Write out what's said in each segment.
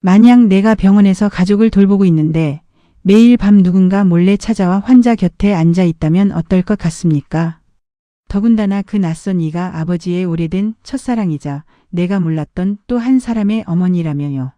만약 내가 병원에서 가족을 돌보고 있는데 매일 밤 누군가 몰래 찾아와 환자 곁에 앉아 있다면 어떨 것 같습니까? 더군다나 그 낯선 이가 아버지의 오래된 첫사랑이자 내가 몰랐던 또 한 사람의 어머니라며요.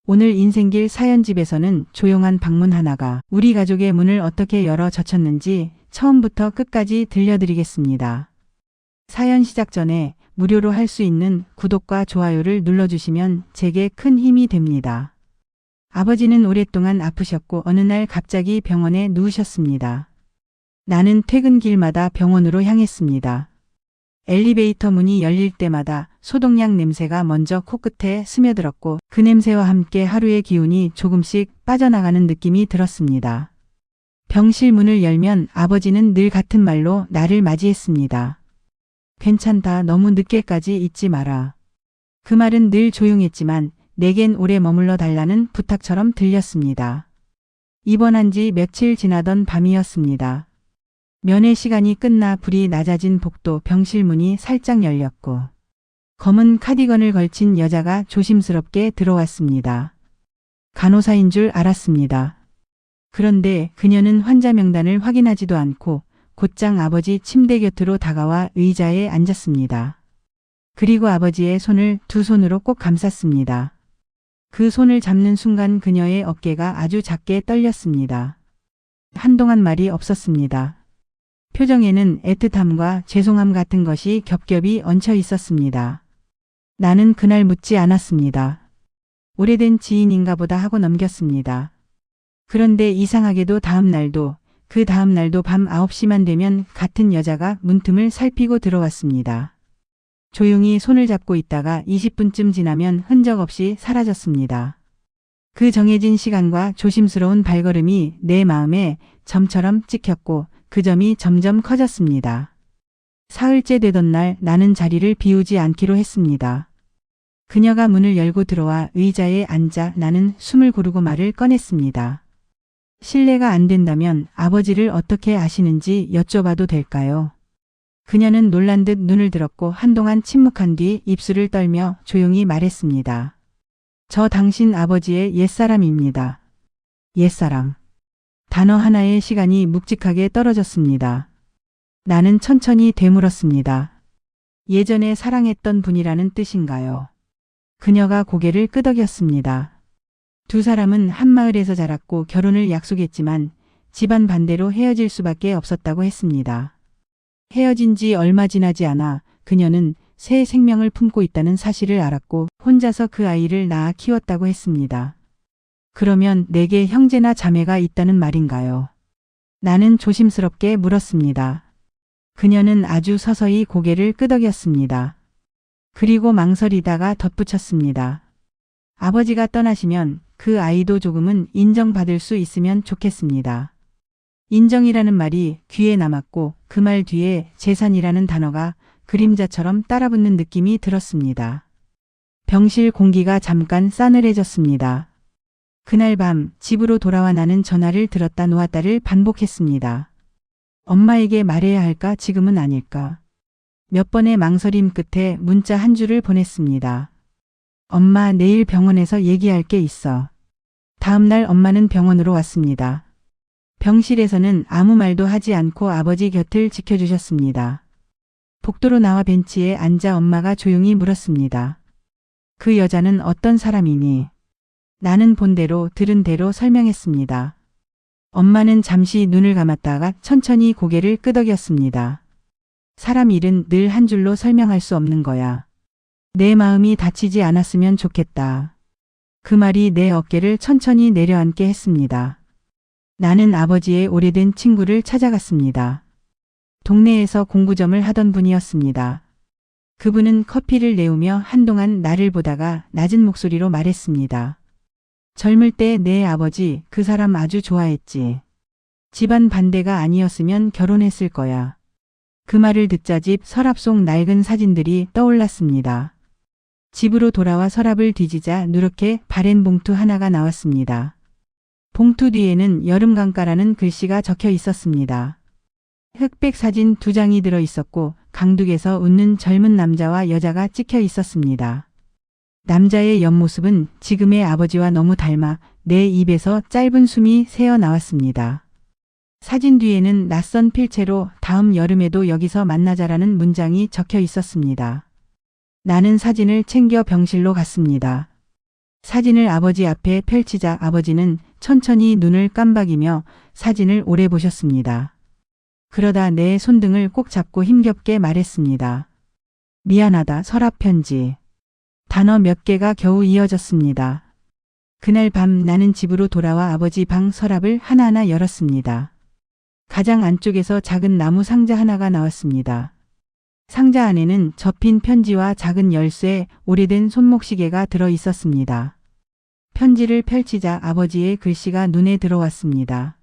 오늘 인생길 사연집에서는 조용한 방문 하나가 우리 가족의 문을 어떻게 열어 젖혔는지 처음부터 끝까지 들려드리겠습니다. 사연 시작 전에 무료로 할 수 있는 구독과 좋아요를 눌러주시면 제게 큰 힘이 됩니다. 아버지는 오랫동안 아프셨고 어느 날 갑자기 병원에 누우셨습니다. 나는 퇴근길마다 병원으로 향했습니다. 엘리베이터 문이 열릴 때마다 소독약 냄새가 먼저 코끝에 스며들었고 그 냄새와 함께 하루의 기운이 조금씩 빠져나가는 느낌이 들었습니다. 병실 문을 열면 아버지는 늘 같은 말로 나를 맞이했습니다. 괜찮다. 너무 늦게까지 있지 마라. 그 말은 늘 조용했지만 내겐 오래 머물러 달라는 부탁처럼 들렸습니다. 입원한 지 며칠 지나던 밤이었습니다. 면회 시간이 끝나 불이 낮아진 복도 병실 문이 살짝 열렸고 검은 카디건을 걸친 여자가 조심스럽게 들어왔습니다. 간호사인 줄 알았습니다. 그런데 그녀는 환자 명단을 확인하지도 않고 곧장 아버지 침대 곁으로 다가와 의자에 앉았습니다. 그리고 아버지의 손을 두 손으로 꼭 감쌌습니다. 그 손을 잡는 순간 그녀의 어깨가 아주 작게 떨렸습니다. 한동안 말이 없었습니다. 표정에는 애틋함과 죄송함 같은 것이 겹겹이 얹혀 있었습니다. 나는 그날 묻지 않았습니다. 오래된 지인인가 보다 하고 넘겼습니다. 그런데 이상하게도 그 다음 날도 밤 9시만 되면 같은 여자가 문틈을 살피고 들어왔습니다. 조용히 손을 잡고 있다가 20분쯤 지나면 흔적 없이 사라졌습니다. 그 정해진 시간과 조심스러운 발걸음이 내 마음에 점처럼 찍혔고 그 점이 점점 커졌습니다. 사흘째 되던 날 나는 자리를 비우지 않기로 했습니다. 그녀가 문을 열고 들어와 의자에 앉아 나는 숨을 고르고 말을 꺼냈습니다. 실례가 안 된다면 아버지를 어떻게 아시는지 여쭤봐도 될까요? 그녀는 놀란 듯 눈을 들었고 한동안 침묵한 뒤 입술을 떨며 조용히 말했습니다. 저 당신 아버지의 옛사람입니다. 옛사람. 단어 하나에 시간이 묵직하게 떨어졌습니다. 나는 천천히 되물었습니다. 예전에 사랑했던 분이라는 뜻인가요? 그녀가 고개를 끄덕였습니다. 두 사람은 한 마을에서 자랐고 결혼을 약속했지만 집안 반대로 헤어질 수밖에 없었다고 했습니다. 헤어진 지 얼마 지나지 않아 그녀는 새 생명을 품고 있다는 사실을 알았고 혼자서 그 아이를 낳아 키웠다고 했습니다. 그러면 내게 형제나 자매가 있다는 말인가요? 나는 조심스럽게 물었습니다. 그녀는 아주 서서히 고개를 끄덕였습니다. 그리고 망설이다가 덧붙였습니다. 아버지가 떠나시면 그 아이도 조금은 인정받을 수 있으면 좋겠습니다. 인정이라는 말이 귀에 남았고 그 말 뒤에 재산이라는 단어가 그림자처럼 따라붙는 느낌이 들었습니다. 병실 공기가 잠깐 싸늘해졌습니다. 그날 밤 집으로 돌아와 나는 전화를 들었다 놓았다를 반복했습니다. 엄마에게 말해야 할까 지금은 아닐까. 몇 번의 망설임 끝에 문자 한 줄을 보냈습니다. 엄마 내일 병원에서 얘기할 게 있어. 다음 날 엄마는 병원으로 왔습니다. 병실에서는 아무 말도 하지 않고 아버지 곁을 지켜주셨습니다. 복도로 나와 벤치에 앉아 엄마가 조용히 물었습니다. 그 여자는 어떤 사람이니? 나는 본 대로 들은 대로 설명했습니다. 엄마는 잠시 눈을 감았다가 천천히 고개를 끄덕였습니다. 사람 일은 늘 한 줄로 설명할 수 없는 거야. 내 마음이 다치지 않았으면 좋겠다. 그 말이 내 어깨를 천천히 내려앉게 했습니다. 나는 아버지의 오래된 친구를 찾아갔습니다. 동네에서 공구점을 하던 분이었습니다. 그분은 커피를 내오며 한동안 나를 보다가 낮은 목소리로 말했습니다. 젊을 때 내 아버지 그 사람 아주 좋아했지. 집안 반대가 아니었으면 결혼했을 거야. 그 말을 듣자 집 서랍 속 낡은 사진들이 떠올랐습니다. 집으로 돌아와 서랍을 뒤지자 누렇게 바랜 봉투 하나가 나왔습니다. 봉투 뒤에는 여름강가라는 글씨가 적혀 있었습니다. 흑백 사진 2장이 들어 있었고 강둑에서 웃는 젊은 남자와 여자가 찍혀 있었습니다. 남자의 옆모습은 지금의 아버지와 너무 닮아 내 입에서 짧은 숨이 새어 나왔습니다. 사진 뒤에는 낯선 필체로 다음 여름에도 여기서 만나자라는 문장이 적혀 있었습니다. 나는 사진을 챙겨 병실로 갔습니다. 사진을 아버지 앞에 펼치자 아버지는 천천히 눈을 깜박이며 사진을 오래 보셨습니다. 그러다 내 손등을 꼭 잡고 힘겹게 말했습니다. 미안하다, 서랍 편지. 단어 몇 개가 겨우 이어졌습니다. 그날 밤 나는 집으로 돌아와 아버지 방 서랍을 하나하나 열었습니다. 가장 안쪽에서 작은 나무 상자 하나가 나왔습니다. 상자 안에는 접힌 편지와 작은 열쇠, 오래된 손목시계가 들어 있었습니다. 편지를 펼치자 아버지의 글씨가 눈에 들어왔습니다.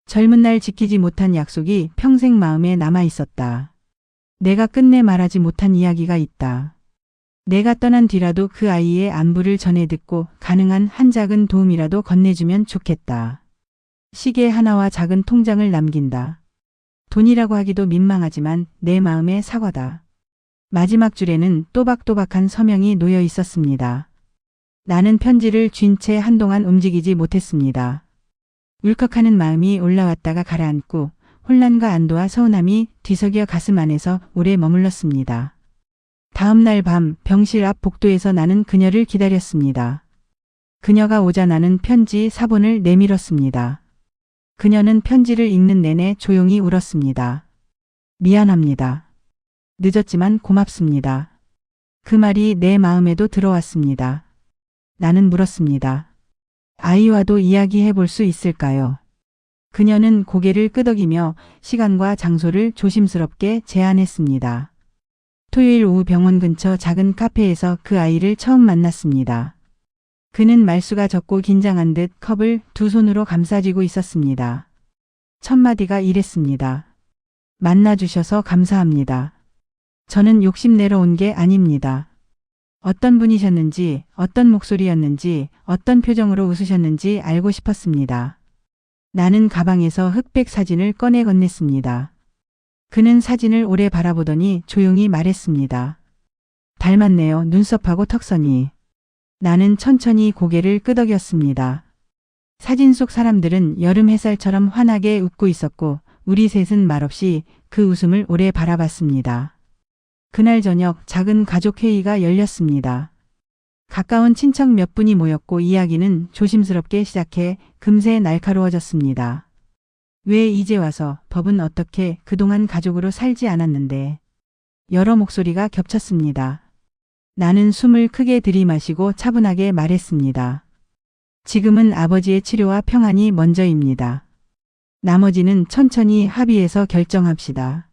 젊은 날 지키지 못한 약속이 평생 마음에 남아 있었다. 내가 끝내 말하지 못한 이야기가 있다. 내가 떠난 뒤라도 그 아이의 안부를 전해 듣고 가능한 한 작은 도움이라도 건네주면 좋겠다. 시계 하나와 작은 통장을 남긴다. 돈이라고 하기도 민망하지만 내 마음의 사과다. 마지막 줄에는 또박또박한 서명이 놓여 있었습니다. 나는 편지를 쥔 채 한동안 움직이지 못했습니다. 울컥하는 마음이 올라왔다가 가라앉고 혼란과 안도와 서운함이 뒤섞여 가슴 안에서 오래 머물렀습니다. 다음 날 밤 병실 앞 복도에서 나는 그녀를 기다렸습니다. 그녀가 오자 나는 편지 사본을 내밀었습니다. 그녀는 편지를 읽는 내내 조용히 울었습니다. 미안합니다. 늦었지만 고맙습니다. 그 말이 내 마음에도 들어왔습니다. 나는 물었습니다. 아이와도 이야기해 볼 수 있을까요? 그녀는 고개를 끄덕이며 시간과 장소를 조심스럽게 제안했습니다. 토요일 오후 병원 근처 작은 카페에서 그 아이를 처음 만났습니다. 그는 말수가 적고 긴장한 듯 컵을 두 손으로 감싸쥐고 있었습니다. 첫 마디가 이랬습니다. 만나주셔서 감사합니다. 저는 욕심내러 온 게 아닙니다. 어떤 분이셨는지, 어떤 목소리였는지, 어떤 표정으로 웃으셨는지 알고 싶었습니다. 나는 가방에서 흑백 사진을 꺼내 건넸습니다. 그는 사진을 오래 바라보더니 조용히 말했습니다. 닮았네요, 눈썹하고 턱선이. 나는 천천히 고개를 끄덕였습니다. 사진 속 사람들은 여름 햇살처럼 환하게 웃고 있었고 우리 셋은 말없이 그 웃음을 오래 바라봤습니다. 그날 저녁 작은 가족 회의가 열렸습니다. 가까운 친척 몇 분이 모였고 이야기는 조심스럽게 시작해 금세 날카로워졌습니다. 왜 이제 와서, 법은 어떻게, 그동안 가족으로 살지 않았는데. 여러 목소리가 겹쳤습니다. 나는 숨을 크게 들이마시고 차분하게 말했습니다. 지금은 아버지의 치료와 평안이 먼저입니다. 나머지는 천천히 합의해서 결정합시다.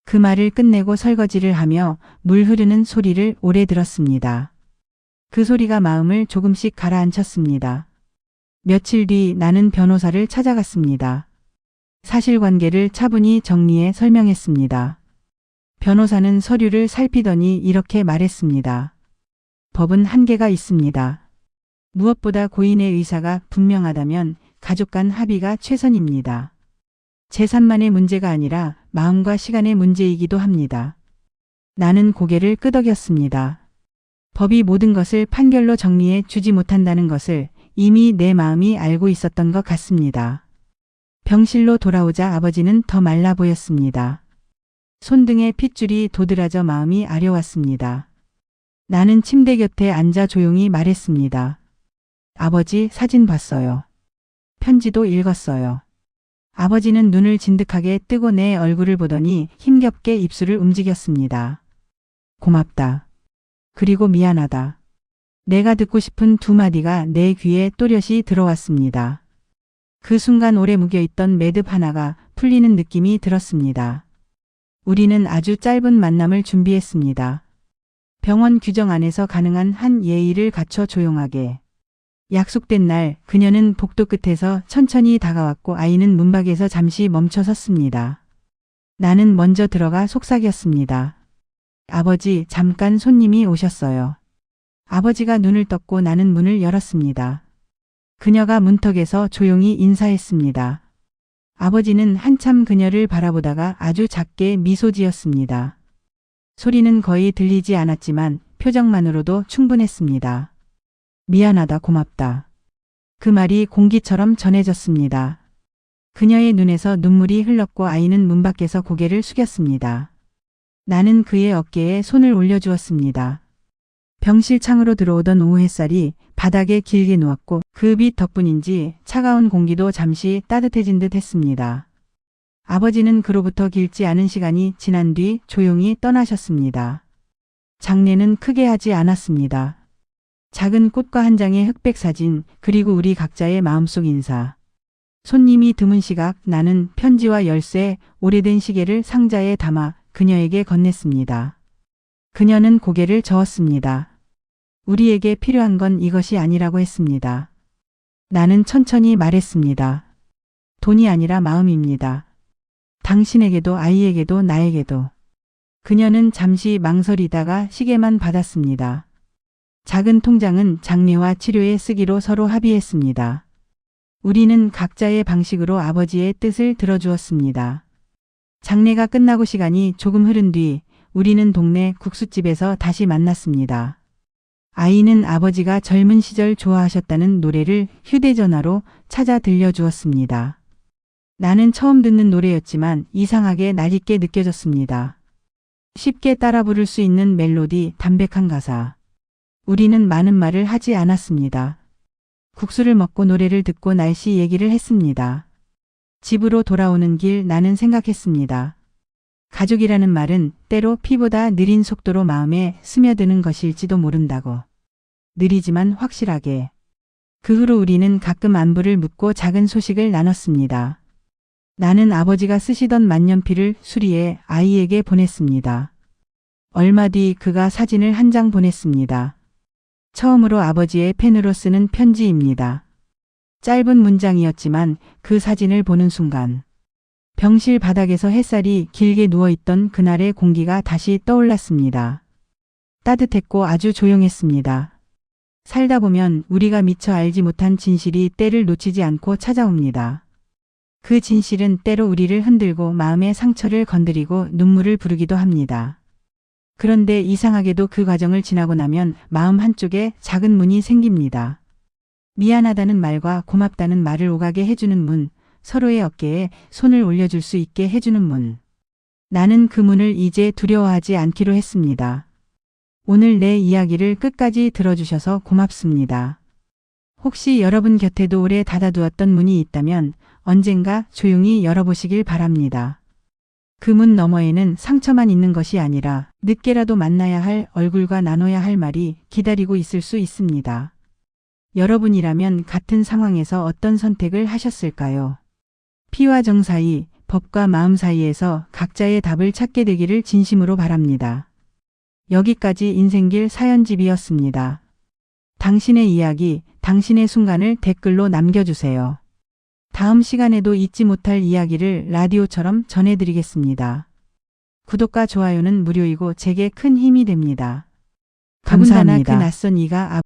그 말을 끝내고 설거지를 하며 물 흐르는 소리를 오래 들었습니다. 그 소리가 마음을 조금씩 가라앉혔습니다. 며칠 뒤 나는 변호사를 찾아갔습니다. 사실관계를 차분히 정리해 설명했습니다. 변호사는 서류를 살피더니 이렇게 말했습니다. 법은 한계가 있습니다. 무엇보다 고인의 의사가 분명하다면 가족 간 합의가 최선입니다. 재산만의 문제가 아니라 마음과 시간의 문제이기도 합니다. 나는 고개를 끄덕였습니다. 법이 모든 것을 판결로 정리해 주지 못한다는 것을 이미 내 마음이 알고 있었던 것 같습니다. 병실로 돌아오자 아버지는 더 말라 보였습니다. 손등에 핏줄이 도드라져 마음이 아려왔습니다. 나는 침대 곁에 앉아 조용히 말했습니다. 아버지, 사진 봤어요. 편지도 읽었어요. 아버지는 눈을 진득하게 뜨고 내 얼굴을 보더니 힘겹게 입술을 움직였습니다. 고맙다. 그리고 미안하다. 내가 듣고 싶은 두 마디가 내 귀에 또렷이 들어왔습니다. 그 순간 오래 묵혀있던 매듭 하나가 풀리는 느낌이 들었습니다. 우리는 아주 짧은 만남을 준비했습니다. 병원 규정 안에서 가능한 한 예의를 갖춰 조용하게. 약속된 날 그녀는 복도 끝에서 천천히 다가왔고 아이는 문밖에서 잠시 멈춰 섰습니다. 나는 먼저 들어가 속삭였습니다. 아버지, 잠깐 손님이 오셨어요. 아버지가 눈을 떴고 나는 문을 열었습니다. 그녀가 문턱에서 조용히 인사했습니다. 아버지는 한참 그녀를 바라보다가 아주 작게 미소 지었습니다. 소리는 거의 들리지 않았지만 표정만으로도 충분했습니다. 미안하다, 고맙다. 그 말이 공기처럼 전해졌습니다. 그녀의 눈에서 눈물이 흘렀고 아이는 문 밖에서 고개를 숙였습니다. 나는 그의 어깨에 손을 올려주었습니다. 병실 창으로 들어오던 오후 햇살이 바닥에 길게 누웠고 그 빛 덕분인지 차가운 공기도 잠시 따뜻해진 듯 했습니다. 아버지는 그로부터 길지 않은 시간이 지난 뒤 조용히 떠나셨습니다. 장례는 크게 하지 않았습니다. 작은 꽃과 한 장의 흑백 사진, 그리고 우리 각자의 마음속 인사. 손님이 드문 시각 나는 편지와 열쇠, 오래된 시계를 상자에 담아 그녀에게 건넸습니다. 그녀는 고개를 저었습니다. 우리에게 필요한 건 이것이 아니라고 했습니다. 나는 천천히 말했습니다. 돈이 아니라 마음입니다. 당신에게도 아이에게도 나에게도. 그녀는 잠시 망설이다가 시계만 받았습니다. 작은 통장은 장례와 치료에 쓰기로 서로 합의했습니다. 우리는 각자의 방식으로 아버지의 뜻을 들어주었습니다. 장례가 끝나고 시간이 조금 흐른 뒤 우리는 동네 국수집에서 다시 만났습니다. 아이는 아버지가 젊은 시절 좋아하셨다는 노래를 휴대전화로 찾아 들려주었습니다. 나는 처음 듣는 노래였지만 이상하게 낯익게 느껴졌습니다. 쉽게 따라 부를 수 있는 멜로디, 담백한 가사. 우리는 많은 말을 하지 않았습니다. 국수를 먹고 노래를 듣고 날씨 얘기를 했습니다. 집으로 돌아오는 길 나는 생각했습니다. 가족이라는 말은 때로 피보다 느린 속도로 마음에 스며드는 것일지도 모른다고. 느리지만 확실하게. 그 후로 우리는 가끔 안부를 묻고 작은 소식을 나눴습니다. 나는 아버지가 쓰시던 만년필을 수리해 아이에게 보냈습니다. 얼마 뒤 그가 사진을 한 장 보냈습니다. 처음으로 아버지의 펜으로 쓰는 편지입니다. 짧은 문장이었지만 그 사진을 보는 순간 병실 바닥에서 햇살이 길게 누워있던 그날의 공기가 다시 떠올랐습니다. 따뜻했고 아주 조용했습니다. 살다 보면 우리가 미처 알지 못한 진실이 때를 놓치지 않고 찾아옵니다. 그 진실은 때로 우리를 흔들고 마음의 상처를 건드리고 눈물을 부르기도 합니다. 그런데 이상하게도 그 과정을 지나고 나면 마음 한쪽에 작은 문이 생깁니다. 미안하다는 말과 고맙다는 말을 오가게 해주는 문, 서로의 어깨에 손을 올려줄 수 있게 해주는 문. 나는 그 문을 이제 두려워하지 않기로 했습니다. 오늘 내 이야기를 끝까지 들어주셔서 고맙습니다. 혹시 여러분 곁에도 오래 닫아두었던 문이 있다면 언젠가 조용히 열어보시길 바랍니다. 그 문 너머에는 상처만 있는 것이 아니라 늦게라도 만나야 할 얼굴과 나눠야 할 말이 기다리고 있을 수 있습니다. 여러분이라면 같은 상황에서 어떤 선택을 하셨을까요? 피와 정 사이, 법과 마음 사이에서 각자의 답을 찾게 되기를 진심으로 바랍니다. 여기까지 인생길 사연집이었습니다. 당신의 이야기, 당신의 순간을 댓글로 남겨주세요. 다음 시간에도 잊지 못할 이야기를 라디오처럼 전해드리겠습니다. 구독과 좋아요는 무료이고 제게 큰 힘이 됩니다. 감사합니다. 그 낯선 이가